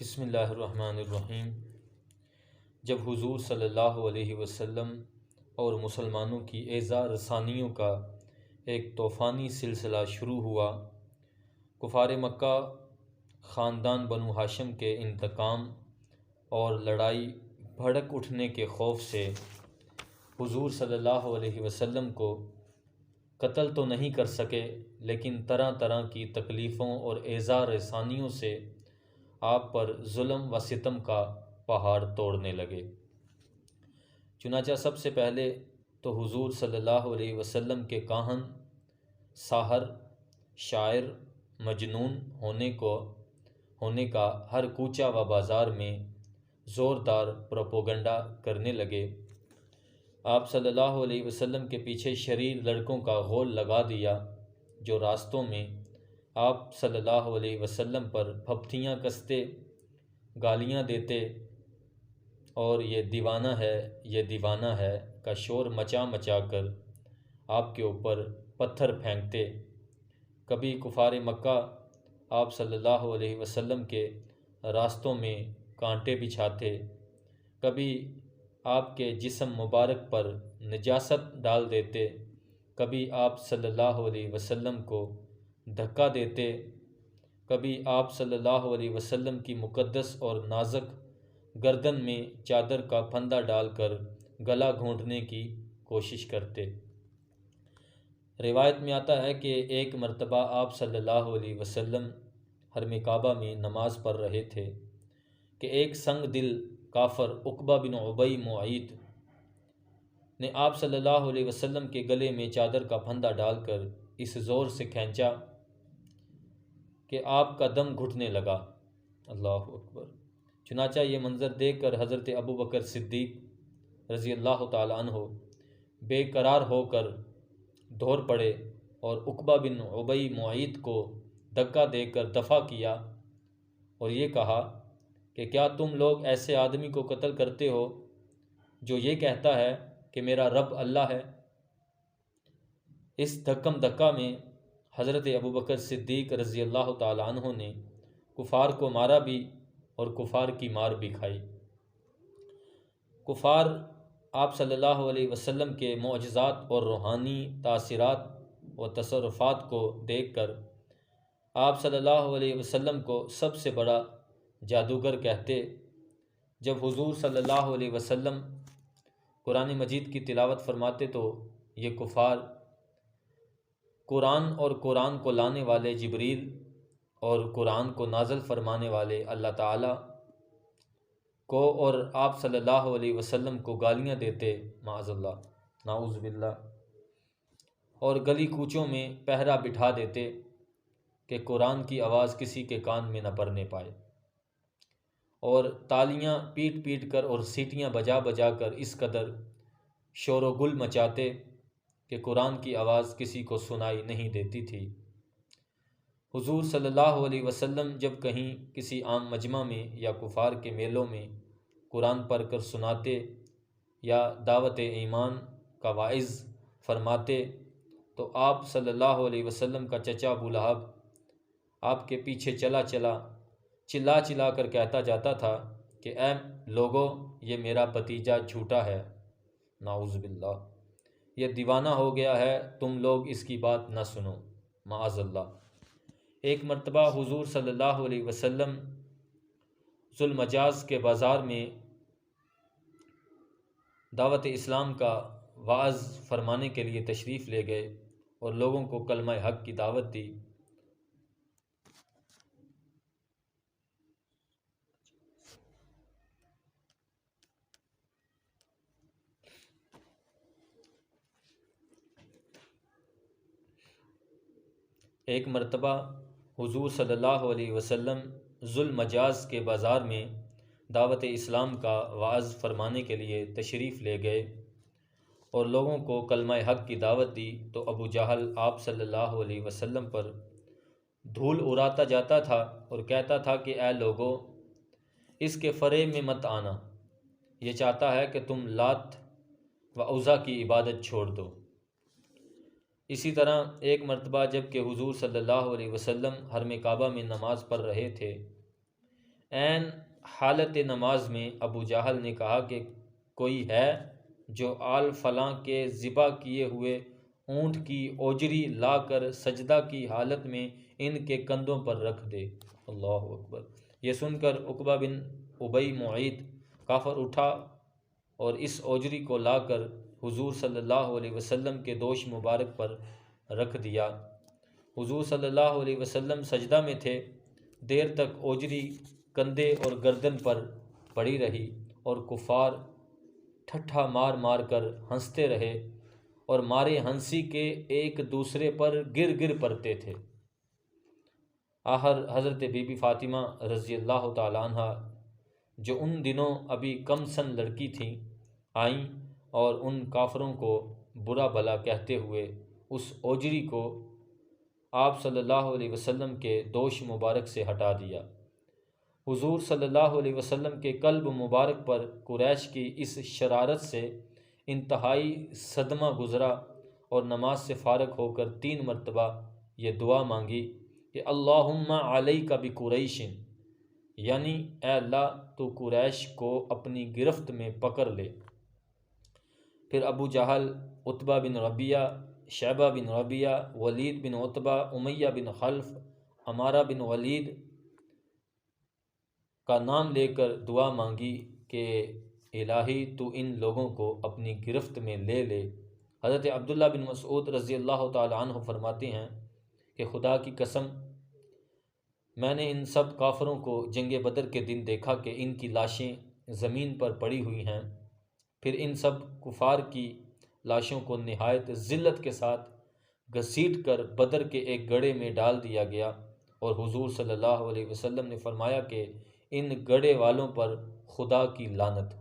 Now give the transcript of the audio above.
بسم اللہ الرحمن الرحیم۔ جب حضور صلی اللہ علیہ وسلم اور مسلمانوں کی اعزاء رسانیوں کا ایک طوفانی سلسلہ شروع ہوا، کفار مکہ خاندان بنو ہاشم کے انتقام اور لڑائی بھڑک اٹھنے کے خوف سے حضور صلی اللہ علیہ وسلم کو قتل تو نہیں کر سکے، لیکن طرح طرح کی تکلیفوں اور اعزاء رسانیوں سے آپ پر ظلم و ستم کا پہاڑ توڑنے لگے۔ چنانچہ سب سے پہلے تو حضور صلی اللہ علیہ وسلم کے کاہن، ساحر، شاعر، مجنون ہونے کا ہر کوچہ و بازار میں زوردار پروپیگنڈا کرنے لگے۔ آپ صلی اللہ علیہ وسلم کے پیچھے شریر لڑکوں کا غول لگا دیا، جو راستوں میں آپ صلی اللہ علیہ وسلم پر پھپتیاں کستے، گالیاں دیتے اور یہ دیوانہ ہے کا شور مچا مچا کر آپ کے اوپر پتھر پھینکتے۔ کبھی کفار مکہ آپ صلی اللہ علیہ وسلم کے راستوں میں کانٹے بچھاتے، کبھی آپ کے جسم مبارک پر نجاست ڈال دیتے، کبھی آپ صلی اللہ علیہ وسلم کو دھکا دیتے، کبھی آپ صلی اللہ علیہ وسلم کی مقدس اور نازک گردن میں چادر کا پھندا ڈال کر گلا گھونٹنے کی کوشش کرتے۔ روایت میں آتا ہے کہ ایک مرتبہ آپ صلی اللہ علیہ وسلم حرم کعبہ میں نماز پڑھ رہے تھے کہ ایک سنگ دل کافر عقبہ بن ابی معیط نے آپ صلی اللہ علیہ وسلم کے گلے میں چادر کا پھندا ڈال کر اس زور سے کھینچا کہ آپ کا دم گھٹنے لگا۔ اللہ اکبر! چنانچہ یہ منظر دیکھ کر حضرت ابو بکر صدیق رضی اللہ تعالی عنہ بے قرار ہو کر دوڑ پڑے اور عقبہ بن ابی معیط کو دھکا دے کر دفع کیا اور یہ کہا کہ کیا تم لوگ ایسے آدمی کو قتل کرتے ہو جو یہ کہتا ہے کہ میرا رب اللہ ہے؟ اس دھکم دھکا میں حضرت ابو بکر صدیق رضی اللہ تعالی عنہ نے کفار کو مارا بھی اور کفار کی مار بھی کھائی۔ کفار آپ صلی اللہ علیہ وسلم کے معجزات اور روحانی تاثرات و تصرفات کو دیکھ کر آپ صلی اللہ علیہ وسلم کو سب سے بڑا جادوگر کہتے۔ جب حضور صلی اللہ علیہ وسلم قرآن مجید کی تلاوت فرماتے تو یہ کفار قرآن اور قرآن کو لانے والے جبریل اور قرآن کو نازل فرمانے والے اللہ تعالیٰ کو اور آپ صلی اللہ علیہ وسلم کو گالیاں دیتے، معاذ اللہ، نعوذ باللہ، اور گلی کوچوں میں پہرا بٹھا دیتے کہ قرآن کی آواز کسی کے کان میں نہ پڑنے پائے، اور تالیاں پیٹ پیٹ کر اور سیٹیاں بجا بجا کر اس قدر شور و گل مچاتے کہ قرآن کی آواز کسی کو سنائی نہیں دیتی تھی۔ حضور صلی اللہ علیہ وسلم جب کہیں کسی عام مجمع میں یا کفار کے میلوں میں قرآن پڑھ کر سناتے یا دعوت ایمان کا واعظ فرماتے تو آپ صلی اللہ علیہ وسلم کا چچا ابو لہب آپ کے پیچھے چلا چلا کر کہتا جاتا تھا کہ اے لوگو، یہ میرا بھتیجا جھوٹا ہے، نعوذ باللہ، یہ دیوانہ ہو گیا ہے، تم لوگ اس کی بات نہ سنو، معاذ اللہ۔ ایک مرتبہ حضور صلی اللہ علیہ وسلم ذو المجاز کے بازار میں دعوت اسلام کا وعظ فرمانے کے لیے تشریف لے گئے اور لوگوں کو کلمہ حق کی دعوت دی۔ ایک مرتبہ حضور صلی اللہ علیہ وسلم ذو المجاز کے بازار میں دعوت اسلام کا وعظ فرمانے کے لیے تشریف لے گئے اور لوگوں کو کلمہ حق کی دعوت دی تو ابو جہل آپ صلی اللہ علیہ وسلم پر دھول اڑاتا جاتا تھا اور کہتا تھا کہ اے لوگو، اس کے فریب میں مت آنا، یہ چاہتا ہے کہ تم لات و عزا کی عبادت چھوڑ دو۔ اسی طرح ایک مرتبہ جب کہ حضور صلی اللہ علیہ وسلم حرم کعبہ میں نماز پڑھ رہے تھے، عین حالت نماز میں ابو جہل نے کہا کہ کوئی ہے جو آل فلاں کے ذبح کیے ہوئے اونٹ کی اوجری لا کر سجدہ کی حالت میں ان کے کندھوں پر رکھ دے۔ اللہ اکبر۔ یہ سن کر عقبہ بن ابی معیط کافر اٹھا اور اس اوجری کو لا کر حضور صلی اللہ علیہ وسلم کے دوش مبارک پر رکھ دیا۔ حضور صلی اللہ علیہ وسلم سجدہ میں تھے، دیر تک اوجری کندھے اور گردن پر پڑی رہی اور کفار ٹھٹھا مار مار کر ہنستے رہے اور مارے ہنسی کے ایک دوسرے پر گر گر پڑتے تھے۔ آخر حضرت بی بی فاطمہ رضی اللہ تعالیٰ عنہ جو ان دنوں ابھی کم سن لڑکی تھیں آئیں اور ان کافروں کو برا بھلا کہتے ہوئے اس اوجری کو آپ صلی اللہ علیہ وسلم کے دوش مبارک سے ہٹا دیا۔ حضور صلی اللہ علیہ وسلم کے قلب مبارک پر قریش کی اس شرارت سے انتہائی صدمہ گزرا اور نماز سے فارغ ہو کر 3 مرتبہ یہ دعا مانگی کہ اللہم علیک بقریش، یعنی اے اللہ تو قریش کو اپنی گرفت میں پکڑ لے۔ پھر ابو جہل، عتبہ بن ربیعہ، شیبہ بن ربیعہ، ولید بن عتبہ، امیہ بن خلف، عمارہ بن ولید کا نام لے کر دعا مانگی کہ الہی تو ان لوگوں کو اپنی گرفت میں لے لے۔ حضرت عبداللہ بن مسعود رضی اللہ تعالیٰ عنہ فرماتے ہیں کہ خدا کی قسم میں نے ان سب کافروں کو جنگ بدر کے دن دیکھا کہ ان کی لاشیں زمین پر پڑی ہوئی ہیں۔ پھر ان سب کفار کی لاشوں کو نہایت ذلت کے ساتھ گھسیٹ کر بدر کے ایک گڑھے میں ڈال دیا گیا، اور حضور صلی اللہ علیہ وسلم نے فرمایا کہ ان گڑھے والوں پر خدا کی لعنت۔